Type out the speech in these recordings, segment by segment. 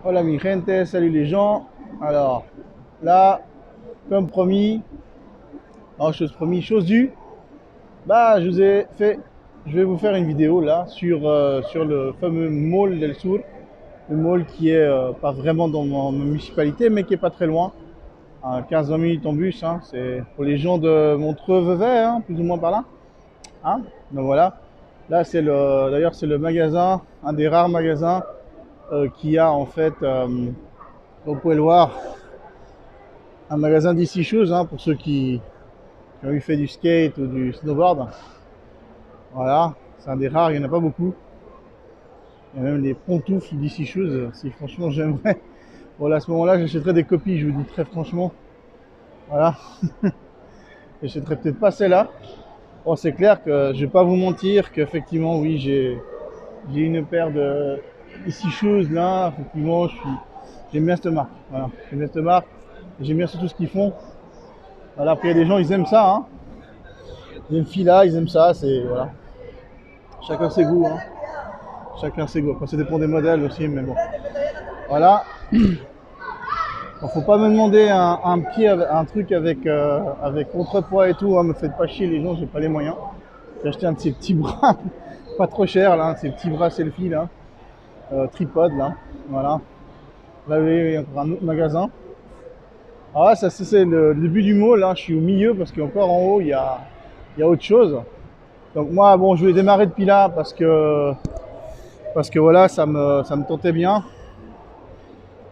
Hola mi gente, salut les gens. Alors là, comme promis, chose promis, chose due, je vous ai fait, je vais vous faire une vidéo là sur le fameux Mall del Sur, le mall qui est pas vraiment dans ma municipalité, mais qui est pas très loin, à 15-20 minutes en bus. Hein, c'est pour les gens de Montreux-Vevey, hein, plus ou moins par là. Hein. Donc voilà. Là d'ailleurs c'est le magasin, un des rares magasins qui a en fait, vous pouvez le voir, un magasin d'ici Shoes, hein, pour ceux qui ont eu fait du skate ou du snowboard. Voilà, c'est un des rares, il n'y en a pas beaucoup. Il y a même des pantoufles d'ici Shoes, si franchement j'aimerais. Voilà, à ce moment-là, j'achèterais des copies, je vous dis très franchement. Voilà, j'achèterais peut-être pas celle-là. Bon, c'est clair que je vais pas vous mentir qu'effectivement, oui, j'ai une paire de ici Shoes là, effectivement, j'aime bien cette marque. Voilà, j'aime bien cette marque, j'aime bien surtout ce qu'ils font. Voilà, après il y a des gens, ils aiment ça, hein. Les filles là, ils aiment ça, c'est voilà. Chacun ses goûts, hein. Chacun ses goûts. Après, ça dépend des modèles aussi, mais bon. Voilà. Bon, faut pas me demander un truc avec contrepoids et tout. Hein. Me faites pas chier les gens, j'ai pas les moyens. J'ai acheté un de ces petits bras, pas trop cher là, ces petits bras selfie là, tripod là. Voilà. Là, il y a encore un autre magasin. Ah ouais, ça c'est le début du mall. Là, je suis au milieu parce qu'encore en haut il y a autre chose. Donc moi, bon, je vais démarrer depuis là parce que voilà, ça me tentait bien.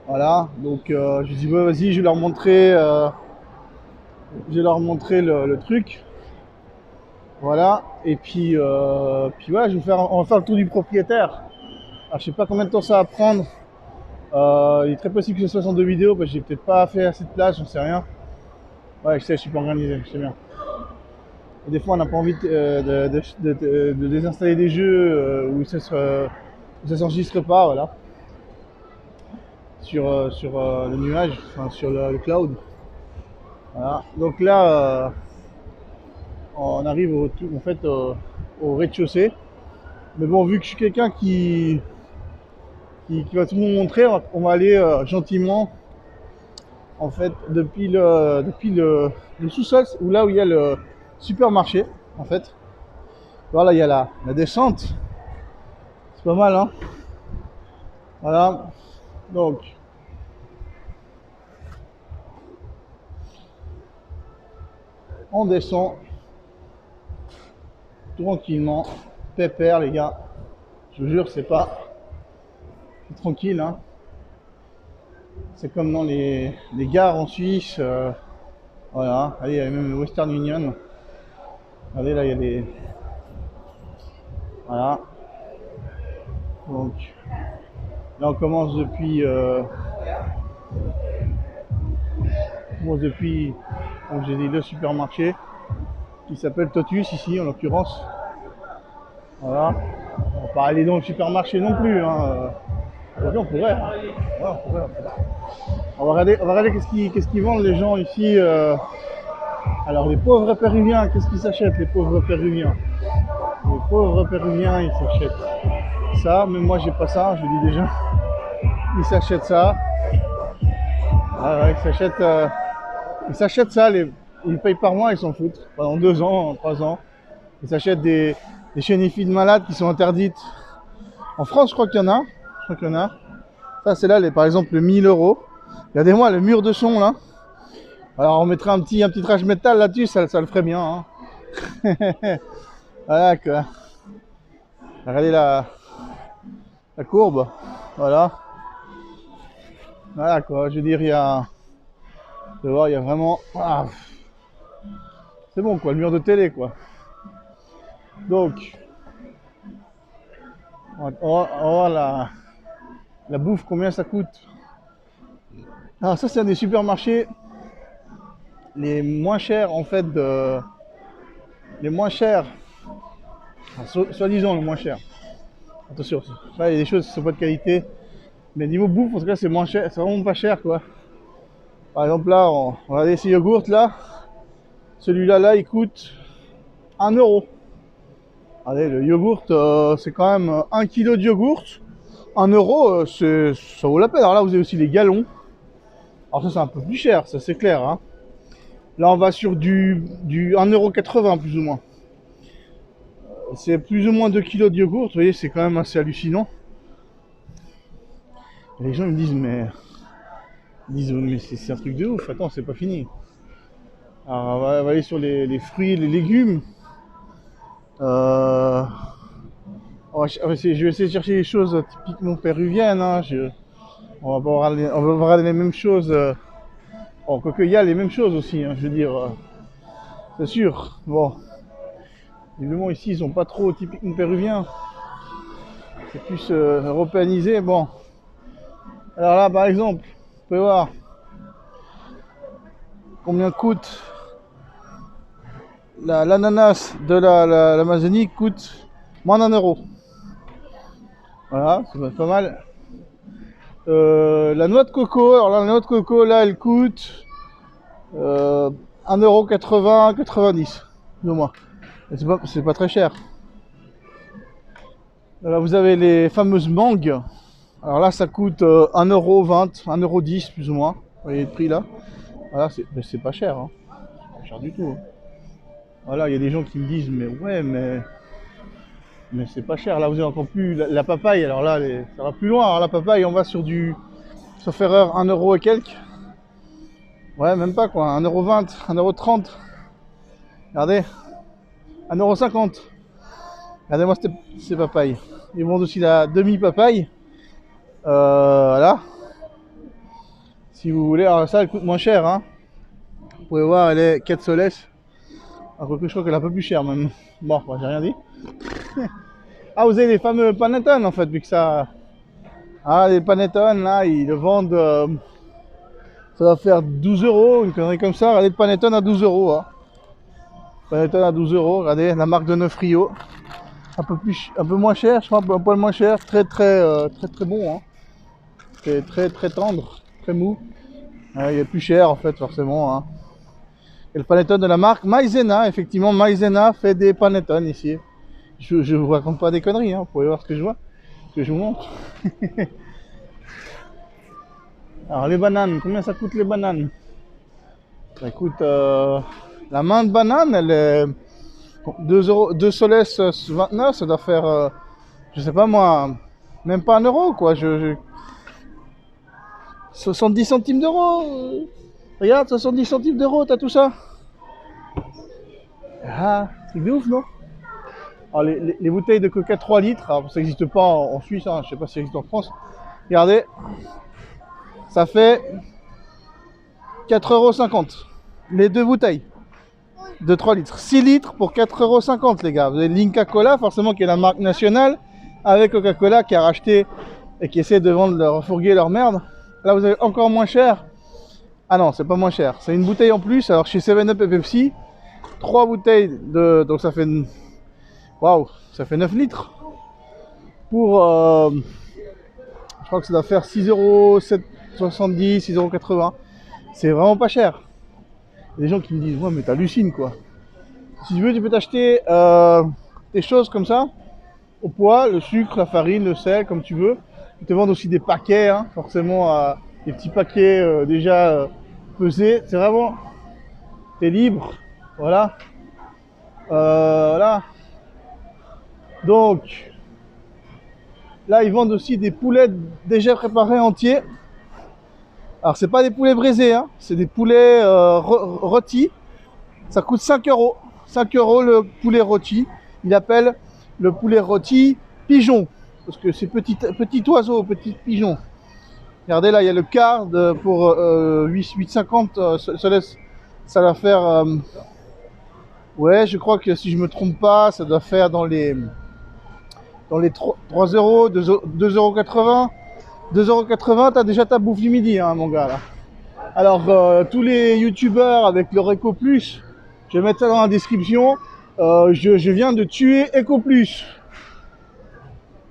Voilà, donc je dis bah, vas-y, je vais leur montrer le truc. Voilà, et puis ouais, on va faire le tour du propriétaire. Alors, je sais pas combien de temps ça va prendre. Il est très possible que ce soit en deux vidéos parce que j'ai peut-être pas fait assez de place, j'en sais rien. Ouais, je sais, je suis pas organisé, je sais bien. Et des fois, on n'a pas envie de désinstaller des jeux où ça s'enregistre pas, voilà, sur le nuage, enfin sur le cloud. Voilà. Donc là, on arrive en fait, au rez-de-chaussée. Mais bon, vu que je suis quelqu'un qui va tout nous montrer, on va aller gentiment, en fait, depuis le sous-sol, là où il y a le supermarché, en fait. Voilà, il y a la descente. C'est pas mal, hein. Voilà. Donc, on descend tranquillement, pépère, les gars. Je vous jure, c'est tranquille, hein. C'est comme dans les gares en Suisse. Voilà, allez, il y a même le Western Union. Regardez, là, il y a des. Voilà. Donc, là, on commence comme j'ai dit, le supermarché qui s'appelle Totus, ici, en l'occurrence. Voilà. On va pas aller dans le supermarché non plus, hein. On pourrait. Hein. Ouais, on pourrait. On va regarder qu'est-ce qu'ils vendent les gens ici. Alors, les pauvres péruviens, qu'est-ce qu'ils s'achètent, les pauvres péruviens? Les pauvres péruviens, ils s'achètent ça. Même moi, j'ai pas ça, je le dis déjà. Ils s'achètent ça. Ah ouais, ils s'achètent ça. Ils payent par mois, ils s'en foutent. Pendant 2 ans, 3 ans. Ils s'achètent des chenilles de malades qui sont interdites. En France, je crois qu'il y en a. Ça, c'est là, par exemple, le 1000 euros. Regardez-moi le mur de son là. Alors, on mettrait un petit trash métal là-dessus, ça le ferait bien. Hein. Voilà quoi. Regardez la courbe. Voilà. Voilà quoi. Je veux dire, il y a vraiment. Ah, c'est bon quoi, le mur de télé quoi. Donc, on va voir la bouffe, combien ça coûte. Alors ça, c'est un des supermarchés les moins chers en fait les moins chers, soi-disant les moins chers. Attention, là il y a des choses qui sont pas de qualité, mais niveau bouffe en tout cas c'est moins cher, c'est vraiment pas cher quoi. Par exemple là, on va regarder ces yogourts là, celui-là il coûte 1 euro. Allez, le yogourt, c'est quand même 1 kg de yogourt. 1 euro, ça vaut la peine. Alors là, vous avez aussi les gallons. Alors ça, c'est un peu plus cher, ça c'est clair. Hein. Là, on va sur du 1,80 € plus ou moins. C'est plus ou moins 2 kilos de yogourt. Vous voyez, c'est quand même assez hallucinant. Et les gens ils me disent, mais c'est un truc de ouf. Attends, c'est pas fini. Alors, on va aller sur les fruits et les légumes. Je vais essayer de chercher des choses typiquement péruviennes. Hein. On va voir les mêmes choses. Bon, quoique il y a les mêmes choses aussi, hein, je veux dire. C'est sûr. Bon. Évidemment, ici, ils sont pas trop typiquement péruviens. C'est plus européanisé. Bon. Alors là, par exemple, vous pouvez voir combien coûte l'ananas de l'Amazonie coûte moins d'1 €. Voilà, ça va être pas mal. La noix de coco, alors là, la noix de coco, là, elle coûte 1,80 €, 90 de moins. C'est pas très cher. Là, vous avez les fameuses mangues. Alors là, ça coûte 1,20 €, 1,10 € plus ou moins. Vous voyez le prix là. Voilà, c'est pas cher. Hein. C'est pas cher du tout. Hein. Voilà, il y a des gens qui me disent, mais ouais, mais c'est pas cher. Là, vous avez encore plus la papaye. Alors là, ça va plus loin. Alors la papaye, on va sur du, sauf erreur, 1 € et quelques. Ouais, même pas quoi. 1,20 €, 1,30 €. Regardez. 1,50 €. Regardez-moi ces papayes. Ils vendent aussi la demi-papaye. Voilà. Si vous voulez, alors ça, elle coûte moins cher. Hein. Vous pouvez voir, elle est 4 soles. Alors que je crois qu'elle est un peu plus chère même. Bon, j'ai rien dit. Ah, vous avez les fameux panettone en fait, vu que ça... Ah, les panettone, là, ils le vendent... ça va faire 12 €, une connerie comme ça. Regardez le panettone à 12 €. Hein. Panettone à 12 €, regardez, la marque de Neufrio. Un peu moins cher, je crois, un poil moins cher. Très bon. Hein. C'est très tendre, très mou. Il est plus cher en fait, forcément. Hein. Et le panettone de la marque Maizena, effectivement, Maizena fait des panettone ici. Je vous raconte pas des conneries, hein. Vous pouvez voir ce que je vois, ce que je vous montre. Alors les bananes, combien ça coûte les bananes? Ça coûte la main de banane, elle est 2 soles 29, ça doit faire, je sais pas moi, même pas 1 € quoi. 70 centimes d'euros. Regarde, 70 centimes d'euros, t'as tout ça. Ah, c'est de ouf, non? Alors, les bouteilles de coca 3 litres, alors ça n'existe pas en Suisse, hein, je sais pas si ça existe en France. Regardez, ça fait 4,50 €. Les deux bouteilles de 3 litres. 6 litres pour 4,50 € les gars. Vous avez Linka Cola, forcément, qui est la marque nationale, avec Coca-Cola qui a racheté et qui essaie de vendre, de refourguer leur merde. Là, vous avez encore moins cher. Ah non, c'est pas moins cher. C'est une bouteille en plus. Alors, chez 7up et Pepsi, 3 bouteilles de... Donc, ça fait... Waouh, ça fait 9 litres. Pour... je crois que ça doit faire 6,70 €, 6,80 €. C'est vraiment pas cher. Il y a des gens qui me disent, ouais, mais t'hallucines, quoi. Si tu veux, tu peux t'acheter des choses comme ça, au poids, le sucre, la farine, le sel, comme tu veux. Ils te vendent aussi des paquets, hein, forcément, des petits paquets déjà pesés. C'est vraiment... T'es libre, voilà. Voilà. Donc, là, ils vendent aussi des poulets déjà préparés entiers. Alors, c'est pas des poulets braisés, hein, c'est des poulets rôtis. Ça coûte 5 €. 5 € le poulet rôti. Il appelle le poulet rôti pigeon. Parce que c'est petit oiseau, petit pigeon. Regardez là, il y a le quart pour 8,50 €. Ça va faire... ouais, je crois que si je me trompe pas, ça doit faire dans les 3 €, 2,80 €. 2,80 €, t'as déjà ta bouffe du midi, hein, mon gars, là. Alors, tous les youtubeurs avec leur EcoPlus, je vais mettre ça dans la description. Je viens de tuer EcoPlus.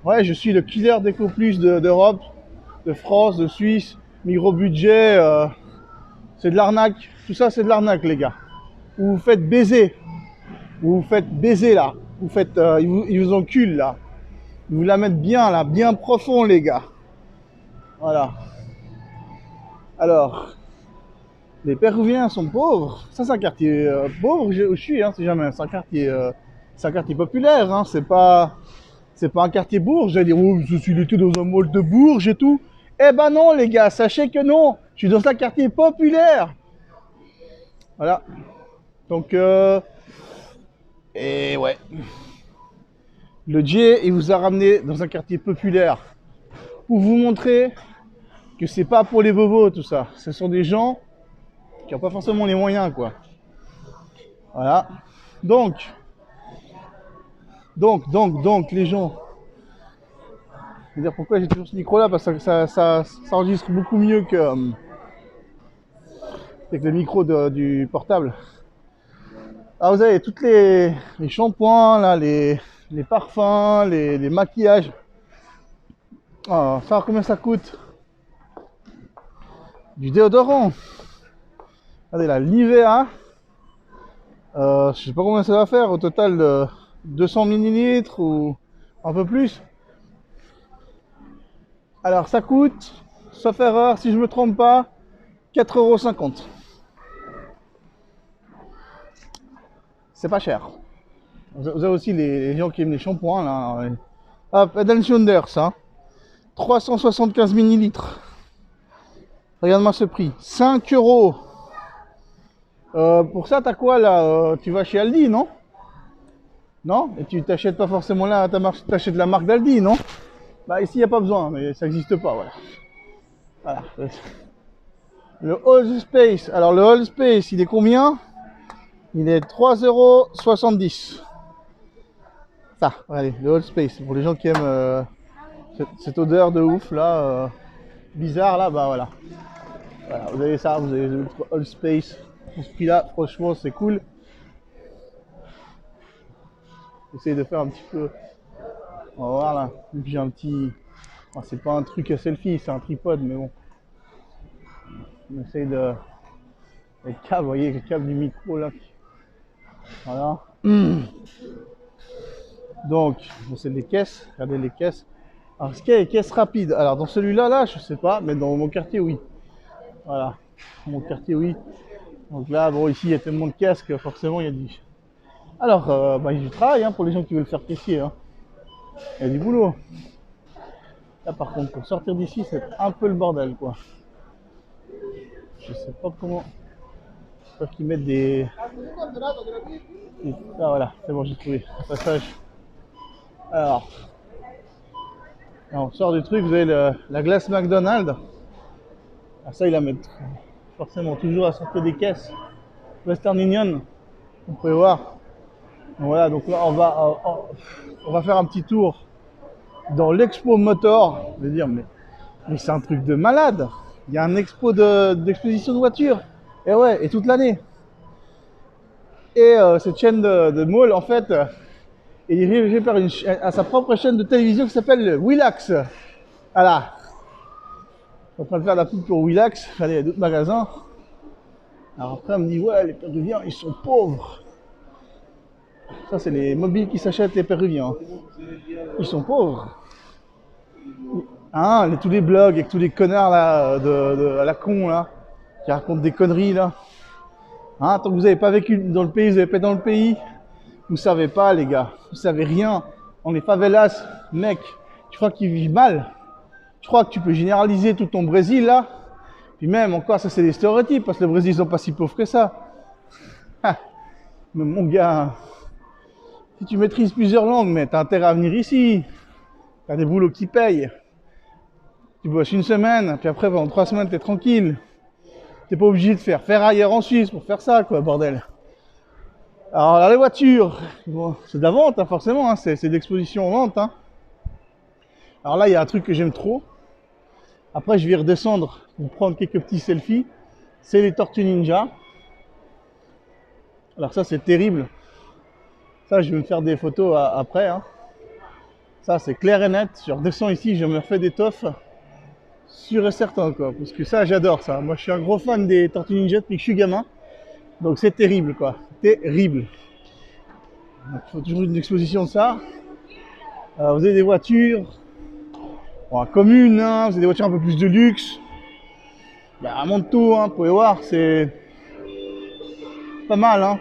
Ouais, je suis le killer d'EcoPlus d'Europe, de France, de Suisse. Micro budget, c'est de l'arnaque. Tout ça, c'est de l'arnaque, les gars. Vous vous faites baiser. Vous vous faites baiser, là. Vous faites, ils vous enculent, là. Ils vous la mettent bien là, bien profond les gars. Voilà. Alors, les Péruviens sont pauvres. Ça, c'est un quartier pauvre où je suis, hein, si jamais. C'est un quartier populaire, hein. C'est pas un quartier bourge. J'allais dire, oh, je suis l'été dans un mall de Bourges et tout. Eh ben non, les gars, sachez que non. Je suis dans un quartier populaire. Voilà. Donc, et ouais. Le J, il vous a ramené dans un quartier populaire pour vous montrer que c'est pas pour les bobos tout ça. Ce sont des gens qui n'ont pas forcément les moyens, quoi. Voilà. Donc, les gens. Je veux dire, pourquoi j'ai toujours ce micro là? Parce que ça enregistre beaucoup mieux que avec le micro du portable. Alors vous avez toutes les shampoings, là, les parfums, les maquillages. Oh, ça, combien ça coûte? Du déodorant. Regardez là, l'Nivea. Je sais pas combien ça va faire au total de 200 millilitres ou un peu plus. Alors ça coûte, sauf erreur, si je me trompe pas, 4,50 €. C'est pas cher. Vous avez aussi les gens qui aiment les shampoings là. Hop, Head and Shoulders, hein. 375 millilitres. Regarde-moi ce prix, 5 €. Pour ça, t'as quoi là? Tu vas chez Aldi, non? Non? Et tu t'achètes pas forcément là, t'achètes la marque d'Aldi, non? Bah ici, il n'y a pas besoin, mais ça n'existe pas, voilà. Voilà. Le All Space, alors le All Space, il est combien? Il est 3,70 €. Ça, allez, le All Space, pour les gens qui aiment cette odeur de ouf là, bizarre là, bah voilà. Voilà, vous avez ça, vous avez le All Space. Pour ce prix là, franchement, c'est cool. J'essaie de faire un petit peu. On va voir là. J'ai un petit. Enfin, c'est pas un truc à selfie, c'est un tripode, mais bon. On essaye de. Le câble, vous voyez, le câble du micro là. Voilà. Donc, c'est des caisses. Regardez les caisses. Alors, ce qu'il y a les caisses rapides. Alors, dans celui-là, là, je sais pas, mais dans mon quartier, oui. Voilà. Dans mon quartier, oui. Donc là, bon, ici, il y a tellement de caisses que forcément, il y a du. Alors, bah, il y a du travail hein, pour les gens qui veulent faire caissier. Hein. Il y a du boulot. Là, par contre, pour sortir d'ici, c'est un peu le bordel, quoi. Je sais pas comment. J'espère qu'ils mettent des. Ah, voilà, c'est bon, j'ai trouvé. Un passage. Alors, on sort du truc, vous avez la glace McDonald's. Ah, ça, ils la mettent forcément toujours à sortir des caisses. Western Union, vous pouvez voir. Donc voilà, donc là, on va faire un petit tour dans l'expo motor. Je veux dire, mais c'est un truc de malade. Il y a un expo d'exposition de voitures. Et ouais, et toute l'année. Et cette chaîne de mall, en fait, est dirigée par à sa propre chaîne de télévision qui s'appelle Willax. Voilà. Je suis en train de faire la pub pour Willax. Allez, il y a d'autres magasins. Alors après, on me dit, ouais, les Péruviens, ils sont pauvres. Ça, c'est les mobiles qui s'achètent, les Péruviens. Ils sont pauvres. Hein, tous les blogs avec tous les connards là, à la con là, qui racontent des conneries là. Hein, tant que vous n'avez pas vécu dans le pays, vous n'avez pas été dans le pays, vous savez pas les gars, vous savez rien. On est favelas, mec, tu crois qu'ils vivent mal? Tu crois que tu peux généraliser tout ton Brésil là? Puis même encore, ça c'est des stéréotypes, parce que le Brésil ils sont pas si pauvres que ça. Ah, mais mon gars, si tu maîtrises plusieurs langues, mais t'as intérêt à venir ici. T'as des boulots qui payent. Tu bosses une semaine, puis après pendant 3 semaines t'es tranquille. T'es pas obligé de faire ailleurs en Suisse pour faire ça, quoi, bordel. Alors là, les voitures, bon, c'est de la vente, hein, forcément, hein, c'est d'exposition en vente. Hein. Alors là, il y a un truc que j'aime trop. Après, je vais redescendre pour prendre quelques petits selfies. C'est les Tortues Ninja. Alors ça, c'est terrible. Ça, je vais me faire des photos après. Hein. Ça, c'est clair et net. Je redescends ici, je me refais des toffes. Sûr et certain, quoi. Parce que ça, j'adore ça. Moi, je suis un gros fan des Tortues Ninja depuis que je suis gamin. Donc, c'est terrible, quoi. Terrible. Donc, il faut toujours une exposition de ça. Vous avez des voitures bon, communes, hein, vous avez des voitures un peu plus de luxe. Il y a vraiment de tout, hein, vous pouvez voir, c'est pas mal. Hein.